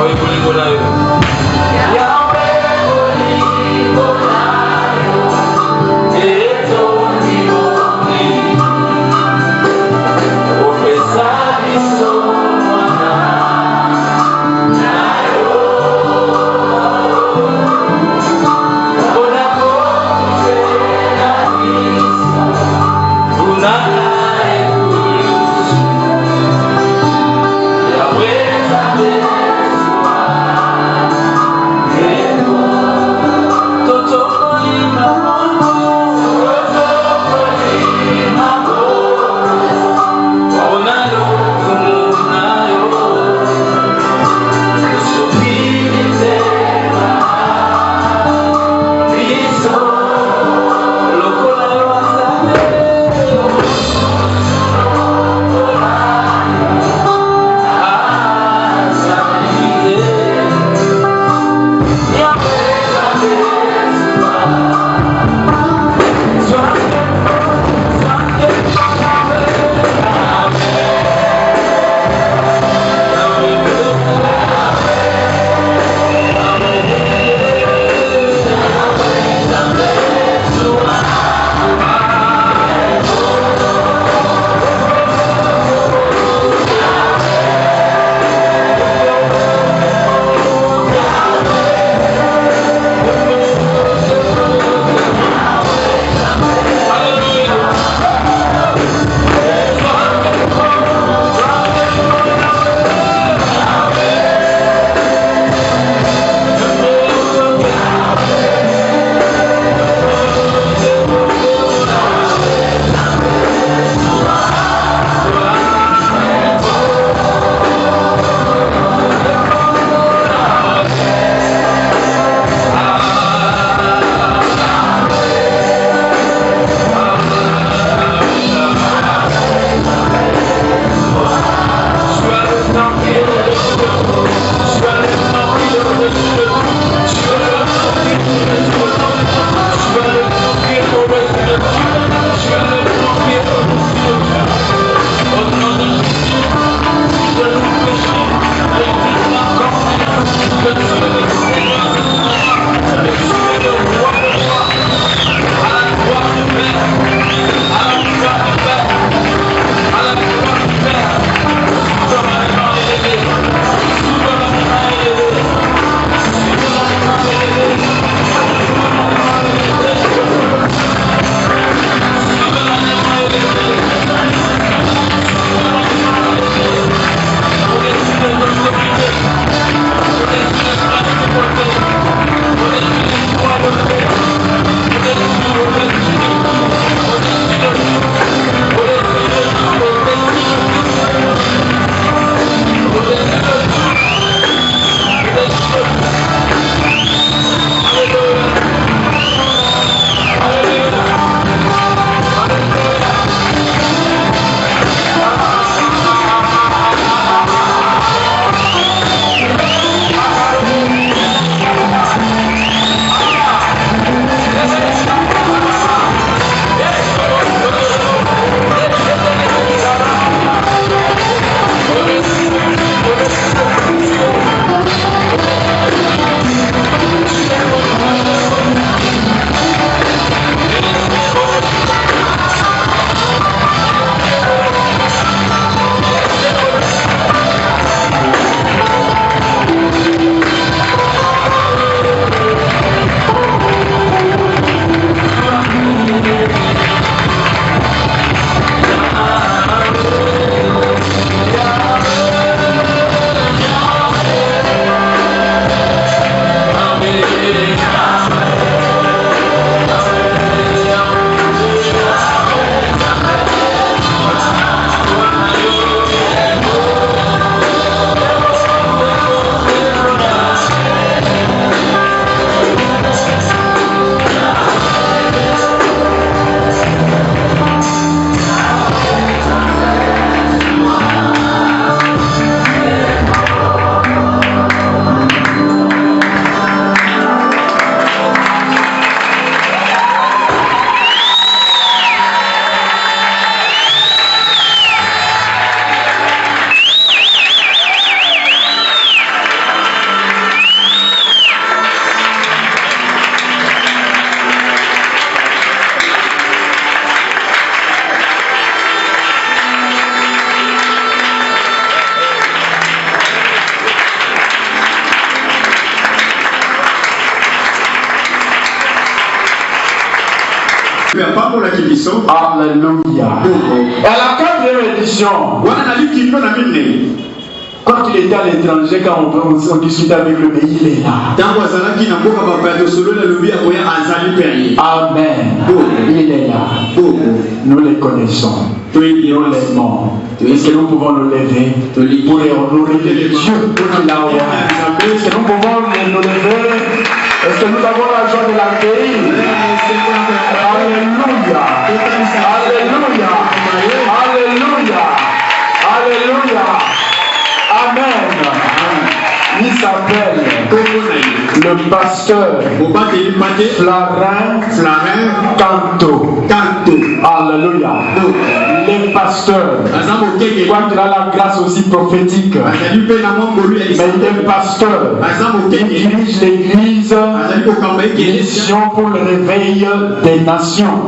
Yahweh, Alléluia. Et à la 4e édition, quand il était à l'étranger, quand on discutait avec le pays, il est là. Amen. Il est là. Nous les connaissons. Nous l'aimons. Est-ce que nous pouvons nous lever pour honorer Dieu pour qu'il a oint? Est-ce que nous pouvons nous lever? Est-ce que nous avons la joie de l'accueillir? Alléluia. Alléluia. Alléluia. Alléluia. Amen. Il s'appelle le pasteur Flarin Canto. Alléluia. Les pasteurs, quand il a la grâce aussi prophétique, mais il est pasteur, il dirige l'église, mission pour le réveil des nations.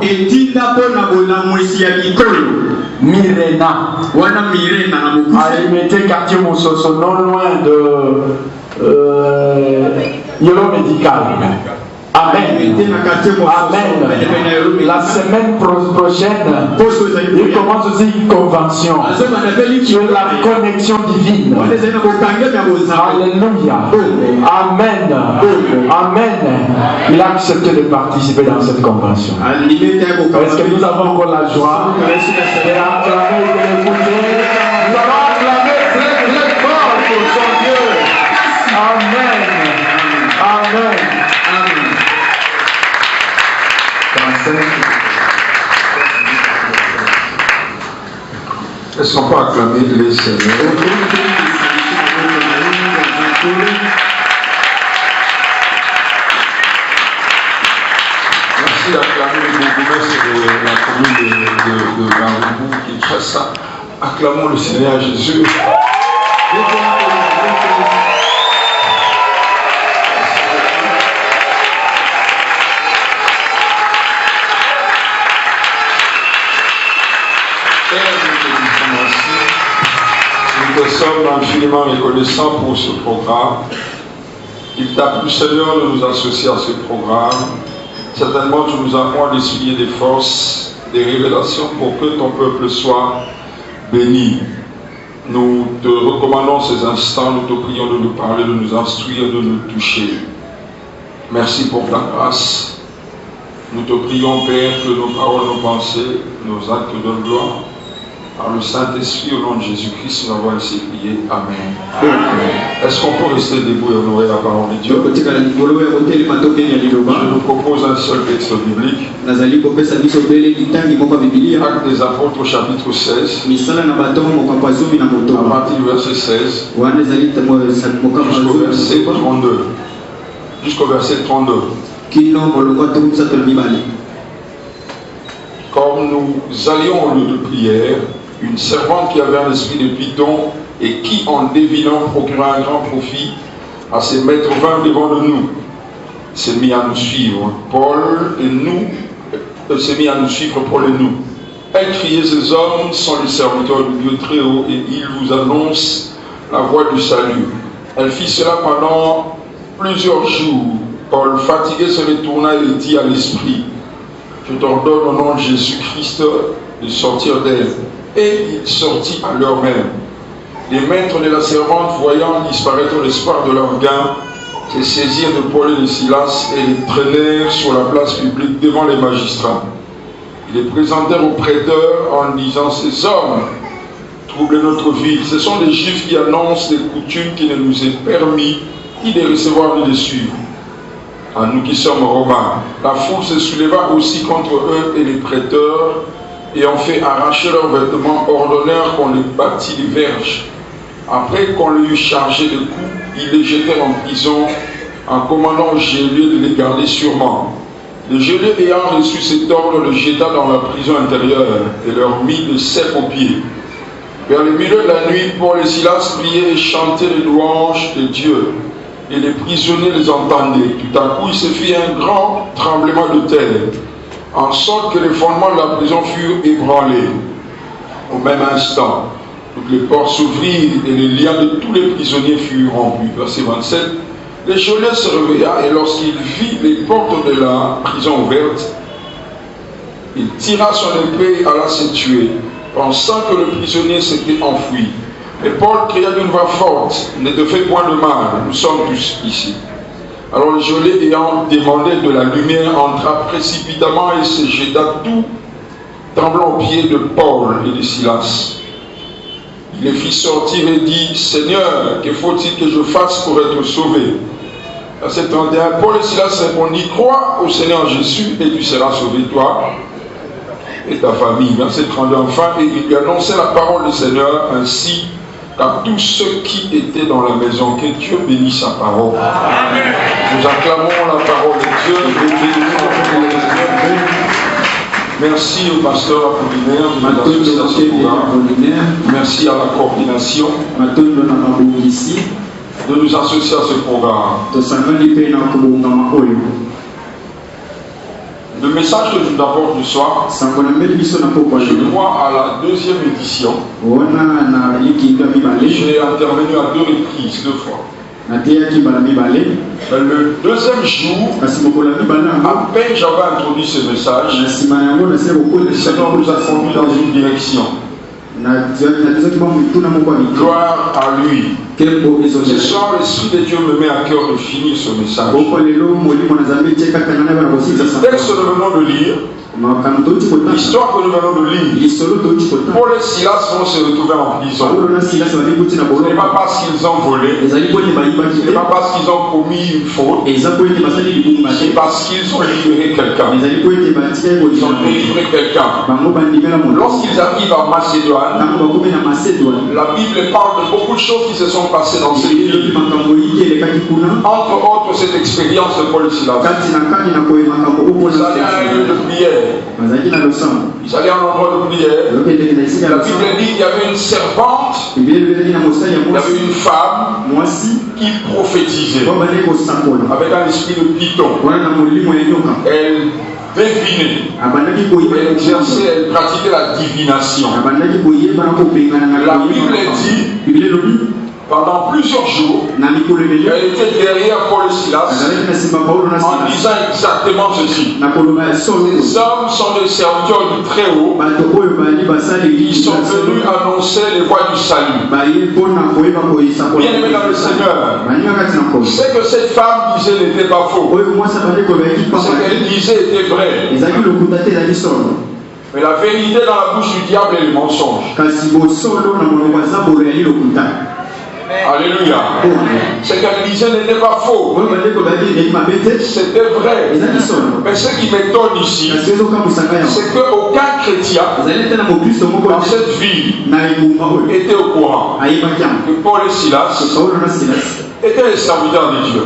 Mirena. Il mettait quartier Moussoso, non loin de Yolo Médical. Amen. Amen. La semaine prochaine, il commence aussi une convention sur la connexion divine. Alléluia. Amen. Amen. Il a accepté de participer dans cette convention. Est-ce que nous avons encore la joie de acclamer et de l'écouter? Nous allons acclamer très très fort pour son Dieu. Amen. Amen. Est-ce qu'on peut acclamer les Seigneurs? Merci d'acclamer le bourgmestre de la commune de Garibou, Kinshasa. Acclamons le Seigneur Jésus. Nous te sommes infiniment reconnaissants pour ce programme. Il t'a plu, Seigneur, de nous associer à ce programme. Certainement, tu nous apprends d'essuyer des forces, des révélations pour que ton peuple soit béni. Nous te recommandons ces instants, nous te prions de nous parler, de nous instruire, de nous toucher. Merci pour ta grâce. Nous te prions, Père, que nos paroles, nos pensées, nos actes de gloire, par le Saint-Esprit, au nom de Jésus-Christ, nous avons ainsi prié. Amen. Est-ce qu'on peut rester debout et honorer la parole de Dieu? Je nous propose un seul texte biblique. Actes des Apôtres, chapitre 16. À partir du verset 16. Jusqu'au verset 32. Comme nous allions au lieu de prière, une servante qui avait un esprit de python et qui, en devinant, procurait un grand profit à ses maîtres vint devant de nous, s'est mis à nous suivre. Paul et nous. Elle criait: ces hommes sont les serviteurs du Dieu très haut et ils vous annoncent la voie du salut. Elle fit cela pendant plusieurs jours. Paul, fatigué, se retourna et dit à l'esprit: je t'ordonne au nom de Jésus-Christ de sortir d'elle. Et il sortit à l'heure même. Les maîtres de la servante, voyant disparaître l'espoir de leur gain, se saisirent de Paul et de Silas et les traînèrent sur la place publique devant les magistrats. Ils les présentèrent aux prêteurs en disant: ces hommes troublent notre vie. Ce sont des Juifs qui annoncent des coutumes qui ne nous est permis ni de recevoir ni de suivre. À nous qui sommes romains. La foule se souleva aussi contre eux et les prêteurs, et ont fait arracher leurs vêtements, ordonnèrent qu'on les bâtît des verges. Après qu'on les eut chargés de coups, ils les jetèrent en prison, en commandant aux geôliers de les garder sûrement. Le geôlier ayant reçu cet ordre le jeta dans la prison intérieure et leur mit de cep aux pieds. Vers le milieu de la nuit, Paul et Silas priaient et chantaient les louanges de Dieu. Et les prisonniers les entendaient. Tout à coup, il se fit un grand tremblement de terre, en sorte que les fondements de la prison furent ébranlés. Au même instant, toutes les portes s'ouvrirent et les liens de tous les prisonniers furent rompus. Verset 27. Le geôlier se réveilla et lorsqu'il vit les portes de la prison ouvertes, Il tira son épée et alla se tuer, pensant que le prisonnier s'était enfui. Et Paul cria d'une voix forte, « Ne te fais point de mal, nous sommes tous ici. » Alors le geôlier, ayant demandé de la lumière, entra précipitamment et se jeta tout tremblant aux pieds de Paul et de Silas. Il les fit sortir et dit, « Seigneur, que faut-il que je fasse pour être sauvé ?» Verset 31, Paul et Silas répondit, « Crois au Seigneur Jésus et tu seras sauvé, toi et ta famille. » Verset 32, enfin, et il lui annonçait la parole du Seigneur ainsi qu'à tous ceux qui étaient dans la maison. Que Dieu bénisse sa parole. Amen. Nous acclamons la parole de Dieu et bénissons la parole de Dieu. Merci au pasteur Apollinaire de nous associer à ce programme. Merci à la coordination de nous associer à ce programme. Le message que je vous apporte ce soir, je le vois à la deuxième édition. J'ai intervenu à 2 reprises, 2 fois. Le deuxième jour, à peine j'avais introduit ce message, le Seigneur nous a conduits dans une direction. Gloire à lui. Ce soir, l'Esprit de Dieu me met à cœur de finir ce message. Le texte que nous venons de lire, l'histoire que nous venons de lire, Paul et Silas vont se retrouver en prison. Ce n'est pas parce qu'ils ont volé, ce n'est pas parce qu'ils ont commis une faute, c'est parce qu'ils ont libéré quelqu'un. Ils ont délivré quelqu'un. Lorsqu'ils arrivent en Macédoine, la Bible parle de beaucoup de choses qui se sont passées dans cette ville. Entre autres, cette expérience de Paul et Silas. Ils allaient à un lieu de prière. Ils allaient à un endroit de prière. La Bible dit qu'il y avait une serpente, il y avait une femme qui prophétisait avec un esprit de python. Elle devinait, elle exerçait, elle pratiquait la divination. La Bible dit, pendant plusieurs jours, elle était derrière Paul et Silas en disant exactement ceci. Les hommes sont des serviteurs du Très-Haut. Ils sont venus annoncer les voies du salut. Bien aimé dans le Seigneur, ce que cette femme disait n'était pas faux. Ce qu'elle disait était vrai. Mais la vérité dans la bouche du diable est le mensonge. Alléluia. Ce qu'elle disait n'était pas faux. C'était vrai. Mais ce qui m'étonne ici, c'est qu'aucun chrétien dans cette ville était au courant que Paul et Silas étaient les serviteurs de Dieu.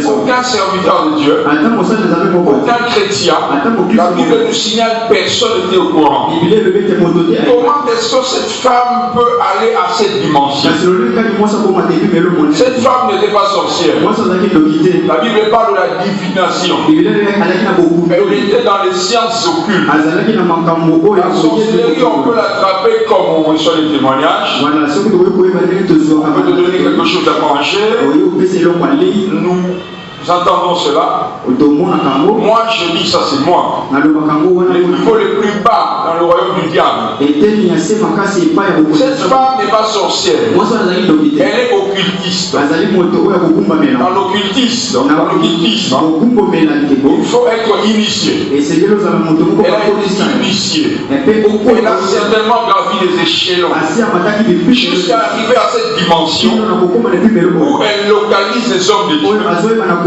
Aucun serviteur de Dieu, aucun chrétien, la Bible nous signale personne n'était au courant. Comment est-ce que cette femme peut aller à cette dimension? Cette femme n'était pas sorcière. La Bible parle de la divination. Elle était dans les sciences occultes. La sorcellerie, on peut l'attraper comme on reçoit les témoignages. On peut te donner quelque chose à manger. Nous entendons cela. Moi je dis ça, c'est moi. Le niveau le plus bas dans le royaume du diable. Cette femme n'est pas sorcière. Elle est occultiste. Dans l'occultisme, il faut être initié. Elle a été initiée. Elle a certainement gravi des échelons jusqu'à arriver à cette dimension où elle localise les hommes de Dieu.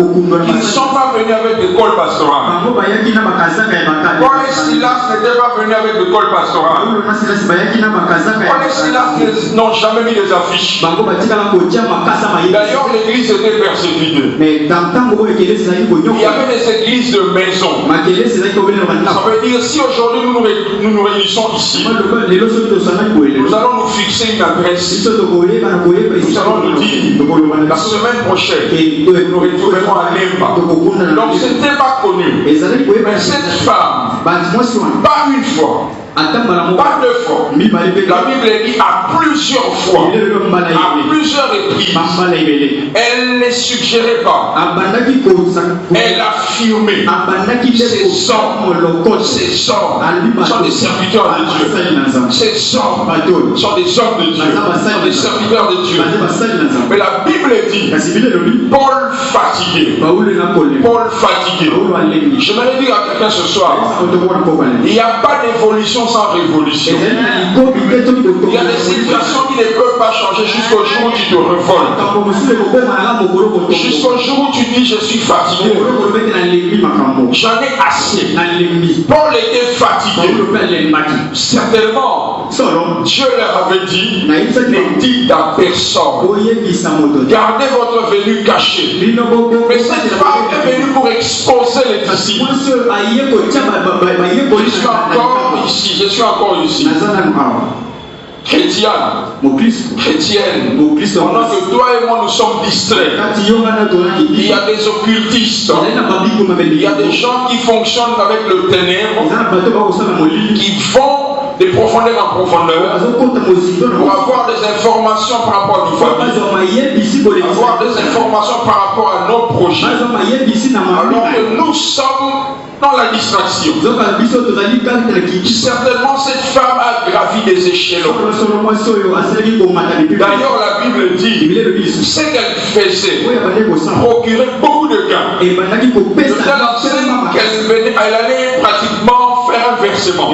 Ils ne sont pas venus avec l'école pastorale. Paul et Silas n'étaient pas venus avec l'école pastorale. Paul et Silas n'ont jamais mis des affiches. D'ailleurs, l'église était persécutée. Il y avait des églises de maison. Ça veut dire, si aujourd'hui nous nous réunissons ici, nous allons nous fixer une adresse. Nous allons nous dire, la semaine prochaine, nous nous retrouverons à Lemba. Donc ce n'était pas connu. Mais cette femme, pas une fois, Pas deux fois. La Bible dit à plusieurs fois, à plusieurs reprises. Elle ne suggérait pas. Elle affirmait. Ces hommes sont des serviteurs de Dieu. Ces hommes sont des hommes de Dieu. Sont des serviteurs de Dieu. Mais la Bible dit Paul fatigué. Paul fatigué. J'aimerais dire à quelqu'un ce soir, il n'y a pas d'évolution sans révolution. Il y a des situations qui ne peuvent pas changer jusqu'au jour où tu te révoltes. Jusqu'au jour où tu dis je suis fatigué. J'en ai assez. Paul était fatigué. Certainement, Dieu leur avait dit, ne dites à personne. Gardez votre venue cachée. Mais cette femme est venue pour exposer les disciples. Je suis encore ici. Chrétienne, pendant que toi et moi nous sommes distraits, il y a des occultistes, il y a des gens qui fonctionnent avec le ténèbre, qui vont de profondeur en profondeur pour avoir des informations par rapport à nos familles, avoir des informations par rapport à nos projets, alors que nous sommes dans la distraction. Certainement cette femme a gravi des échelons. D'ailleurs la Bible dit ce qu'elle faisait procurait beaucoup de gains. De telle enseigne qu'elle allait pratiquement faire un versement.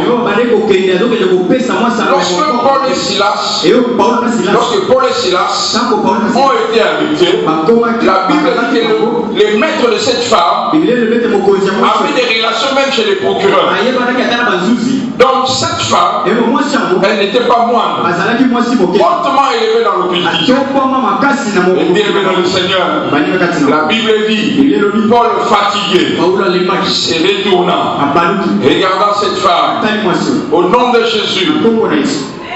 Lorsque Paul et Silas ont été invités, la Bible dit que les maîtres de cette femme avaient des relations même chez les procureurs. Donc cette femme, elle n'était pas moindre, hautement élevée dans l'occultisme. Elle était élevée dans le Seigneur. La Bible dit, Paul fatigué se retournant, regardant cette femme, au nom de Jésus.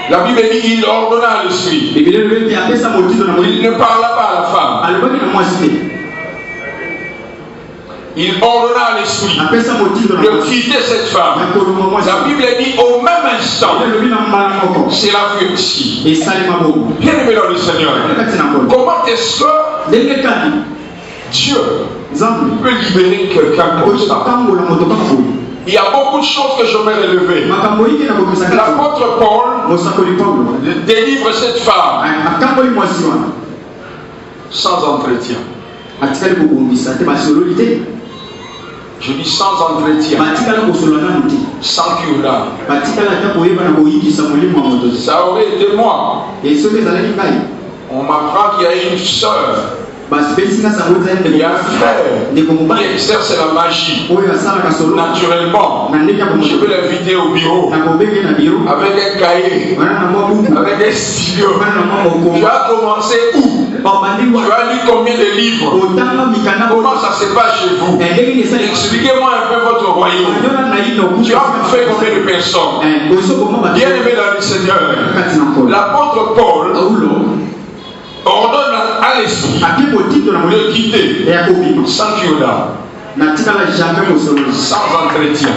La Bible dit, il ordonna à l'esprit. Il ne parla pas à la femme. Il ordonna à l'esprit de quitter cette femme. La Bible dit au même instant, c'est la vue aussi. Bien aimé dans le Seigneur, comment est-ce que Dieu peut libérer quelqu'un comme ça? Il y a beaucoup de choses que je vais relever. L'apôtre Paul délivre cette femme sans entretien. Je dis sans entretien, sans cure-là. Ça aurait été moi. On m'apprend qu'il y a une soeur, il y a un frère qui exerce la magie. Naturellement, je vais l'inviter au bureau avec un cahier, avec un stylo. Tu as commencé où? Tu as lu combien de livres? Comment ça se passe chez vous? Expliquez-moi un peu votre royaume. Tu as fait combien de personnes? Bien aimé dans le Seigneur, l'apôtre Paul ordonne à l'esprit de quitter sans cure-là, sans entretien,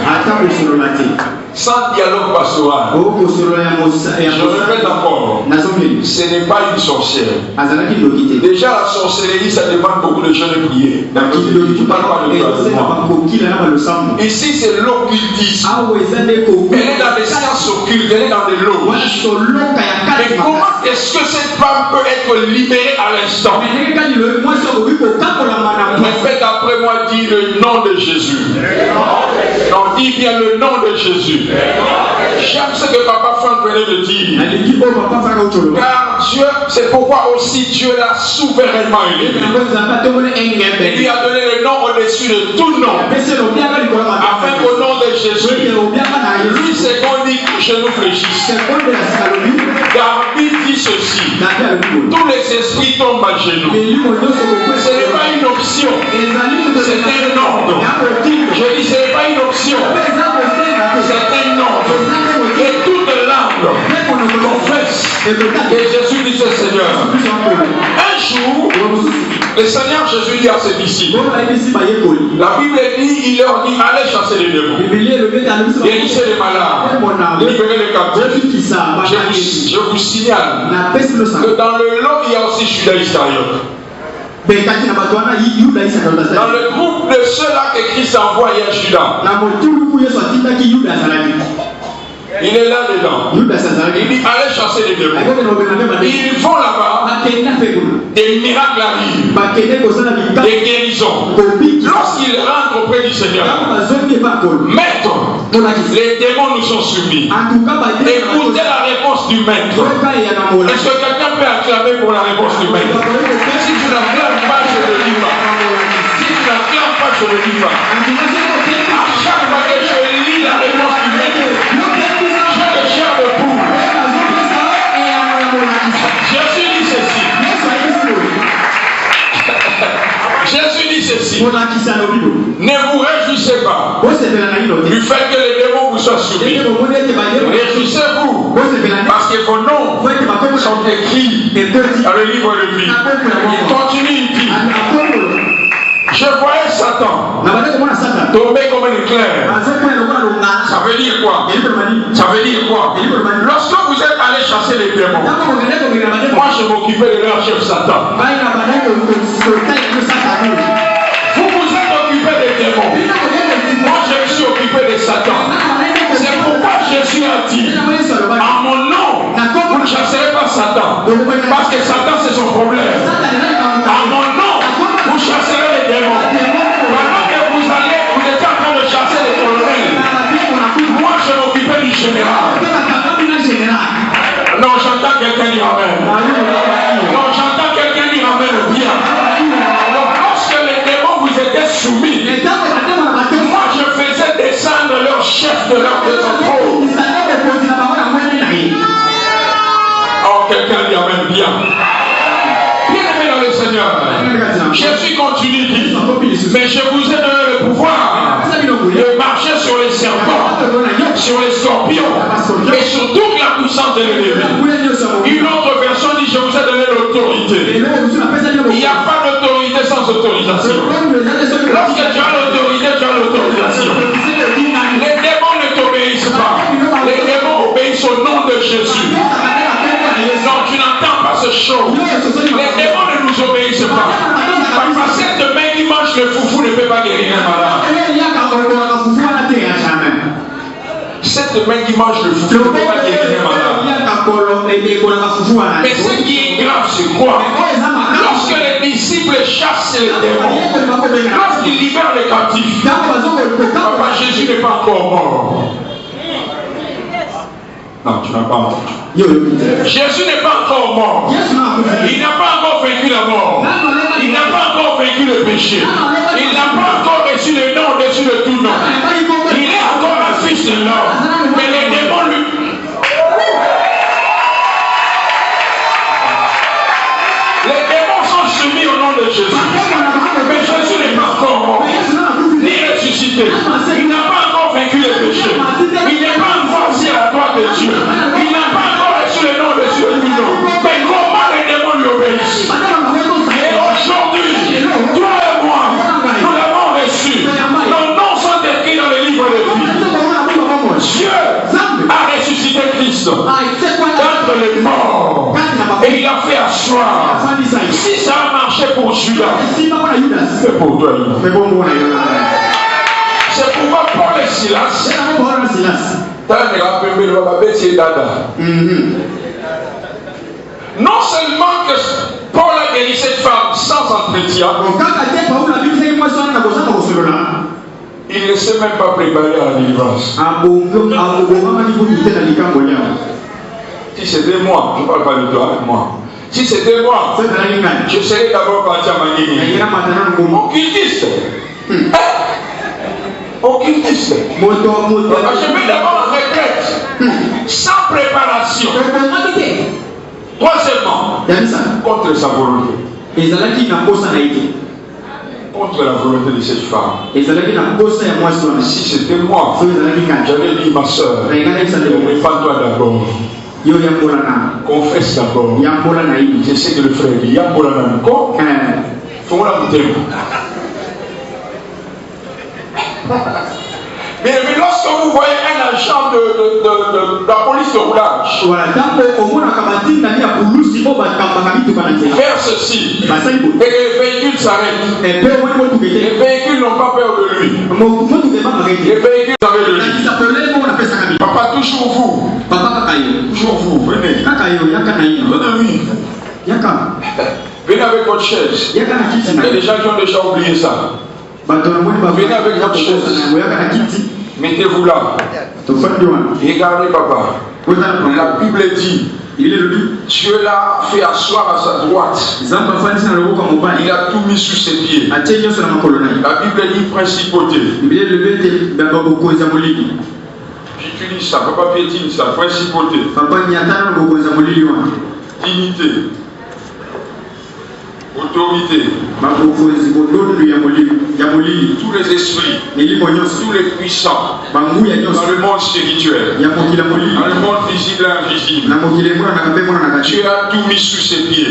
sans dialogue pastoral. Je répète encore, ce n'est pas une sorcière. Déjà la sorcellerie, ça demande beaucoup de gens de prier. Ici c'est l'occultisme. Elle est dans les sciences occultes, elle est dans des loges. Mais comment est-ce que cette femme peut être libérée à l'instant? Répète après moi, dis le nom de Jésus. Non, dis bien le nom de Jésus. J'aime ce que Papa Franck venait de dire. Car Dieu, c'est pourquoi aussi Dieu l'a souverainement élevé. Il lui a donné le nom au-dessus de tout nom. Afin qu'au nom de Jésus, lui c'est qu'on dit que je nous fléchisse. David dit ceci: tous les esprits tombent à genoux. Ce n'est pas une option, c'est un ordre. Je dis, ce n'est pas une option, c'est un ordre. Et toute langue confesse que Jésus dit ce Seigneur. Un jour, Le Seigneur Jésus dit à ses disciples, la Bible dit, il leur dit, allez chasser les démons, guérissez les malades, libérez les captifs. Je vous signale que dans le lot, il y a aussi Judas Iscariote. Dans le groupe de ceux-là que Christ a envoyé à Judas, il est là-dedans. Il dit, allez chasser les démons. Ils vont là-bas. Des miracles arrivent. Des guérisons. Lorsqu'ils rentrent auprès du Seigneur, Maître, les démons nous sont soumis. Écoutez la réponse du Maître. Est-ce que quelqu'un peut acclamer pour la réponse du Maître? Si tu n'acclames pas, je ne le dis pas. Si tu n'acclames pas, je ne le dis pas. À chaque fois que je lis la réponse du Maître, Jésus dit ceci. Jésus dit ceci. Ne vous réjouissez pas du fait que les démons vous soient soumis. Réjouissez-vous parce que vos noms sont écrits dans le livre de vie. Il continue, il dit, je voyais Satan tomber comme un éclair. Ça veut dire quoi? Ça veut dire quoi? Lorsque vous êtes allé chasser les démons, moi je m'occupais de leur chef Satan. Vous vous êtes occupé des démons. Moi je me suis occupé de Satan. C'est pourquoi Jésus a dit, à mon nom, vous ne chasserez pas Satan. Parce que Satan c'est son problème. À mon nom, vous chasserez les démons. Pendant que vous êtes en train de chasser les colonels, moi je m'occupais du général. Non, j'entends quelqu'un dire amen. Non, j'entends quelqu'un dire amen bien. Donc lorsque les démons vous étaient soumis, moi je faisais descendre leur chef de leur désentrôle. Oh, quelqu'un dit amen bien. Bien-aimé dans le Seigneur, Jésus continue dit, mais je vous ai donné le pouvoir de marcher sur les serpents, sur les scorpions et sur toute la puissance de l'ennemi. Une autre version dit, je vous ai donné l'autorité. Il n'y a pas d'autorité sans autorisation. Lorsque tu as l'autorité, tu as l'autorisation. Les démons ne t'obéissent pas. Les démons obéissent au nom de Jésus. Non, tu n'entends pas ce show. Les démons ne nous obéissent pas. Parce que cette main qui mange le foufou ne peut pas guérir un malade. Cette main qui mange le foufou ne peut pas guérir un malade. Mais ce qui est grave, c'est quoi? Lorsque les disciples chassent les démons, lorsqu'ils libèrent les captifs, papa, Jésus n'est pas encore mort. Non, tu n'as pas entendu. Jésus n'est pas encore mort. Il n'a pas encore vaincu la mort. Il n'a pas encore vaincu le péché. Il n'a pas encore reçu le nom au-dessus de tout nom. Il est encore un fils de l'homme. Mais les démons lui... Les démons sont soumis au nom de Jésus. Mais Jésus n'est pas encore mort. Ni ressuscité. Il n'a pas encore vaincu le péché. Il n'est pas encore assis à la droite de Dieu. Il n'a pas encore reçu le nom au-dessus de tout nom. Mais comment les démons lui obéissent? Et aujourd'hui, toi et moi, nous l'avons reçu. Nos noms sont écrits dans le livre de vie. Dieu a ressuscité Christ d'entre les morts. Et il a fait asseoir. Si ça a marché pour Judas, c'est pour toi. C'est pourquoi Paul et Silas, non seulement que Paul a guéri cette femme sans entretien, il ne s'est même pas préparé à la délivrance. Si c'était moi, je ne parle pas de toi, moi. Si c'était moi, je serais d'abord parti à Manini. Occultiste. Occultiste. Je vais d'abord en retraite. Sans préparation. Troisièmement, contre sa volonté. Contre la volonté de cette femme. Si c'était moi, j'avais dit ma soeur, répands-toi d'abord. Confesse d'abord. Je sais que le frère dit Yambolana. motema. Mais lorsque vous voyez un agent de la police de roulage faire ceci, et que les véhicules s'arrêtent, les véhicules n'ont pas peur de lui, les véhicules savent de lui. Papa, toujours vous, venez, venez avec votre chaise. Il y a des gens qui ont déjà oublié ça. Venez avec votre chaise. Mettez-vous là. Regardez papa. La Bible dit, Dieu l'a fait asseoir à sa droite. Il a tout mis sous ses pieds. La Bible dit principauté. J'utilise ça, papa piétine ça, principauté. Dignité. Autorité, tous les esprits, tous les puissants, dans le monde spirituel, dans le monde visible et invisible, Dieu a tout mis sous ses pieds.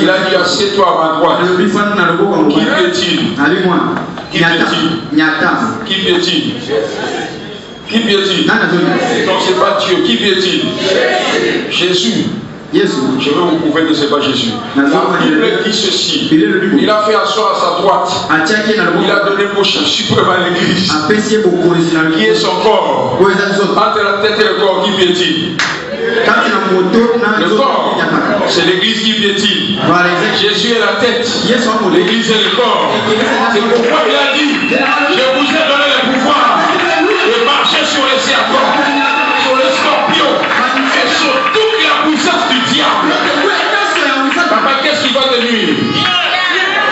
Il a dit assieds-toi à ma droite. Qui piétine? Qui piétine? Qui piétine? Qui piétine? Non, c'est pas Dieu. Qui piétine? Jésus. Je vais vous prouver que ce n'est pas Jésus. La Bible dit ceci. Il a fait asseoir à sa droite. Il a donné pour suprême à l'église. Qui est son corps? Entre la tête et le corps qui piétine. Le corps, c'est l'église qui piétine. Jésus est la tête. L'église est le corps. C'est pourquoi il a dit, je vous ai donné le pouvoir de marcher sur les serpents, sur les scorpions et sur toute la puissance du diable. Papa, qu'est-ce qui va te nuire?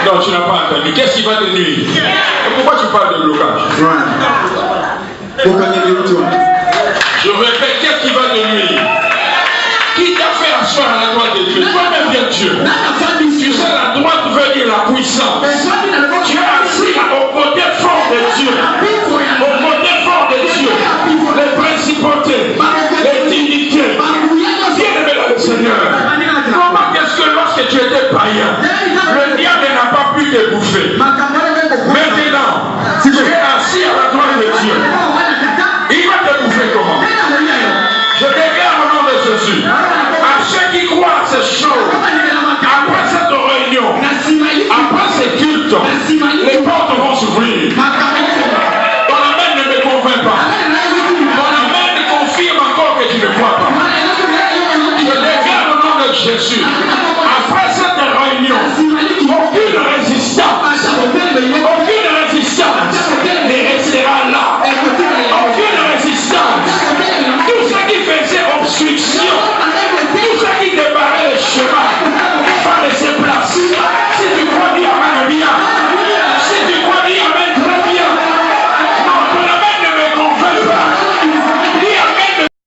Non, tu n'as pas entendu. Qu'est-ce qui va te nuire? Et pourquoi tu parles de blocage? Je répète, qu'est-ce qui va te nuire? Qui t'a fait asseoir à la droite de Dieu? Toi-même viens Dieu. Tu sais, la droite veut dire la puissance. Tu es assis au côté fort de Dieu. Au côté fort de Dieu. Les principautés, les dignités. Bien-aimé dans le Seigneur. Comment est-ce que lorsque tu étais païen, le diable n'a pas pu te bouffer? Maintenant, tu es assis à la droite de Dieu. Il va te bouffer comment? Je déclare au nom de Jésus, à ceux qui croient à ces choses, après cette réunion, après ces cultes, les portes vont s'ouvrir. Ton amen ne me convainc pas. Ton amen confirme encore que tu ne crois pas. Je déclare au nom de Jésus.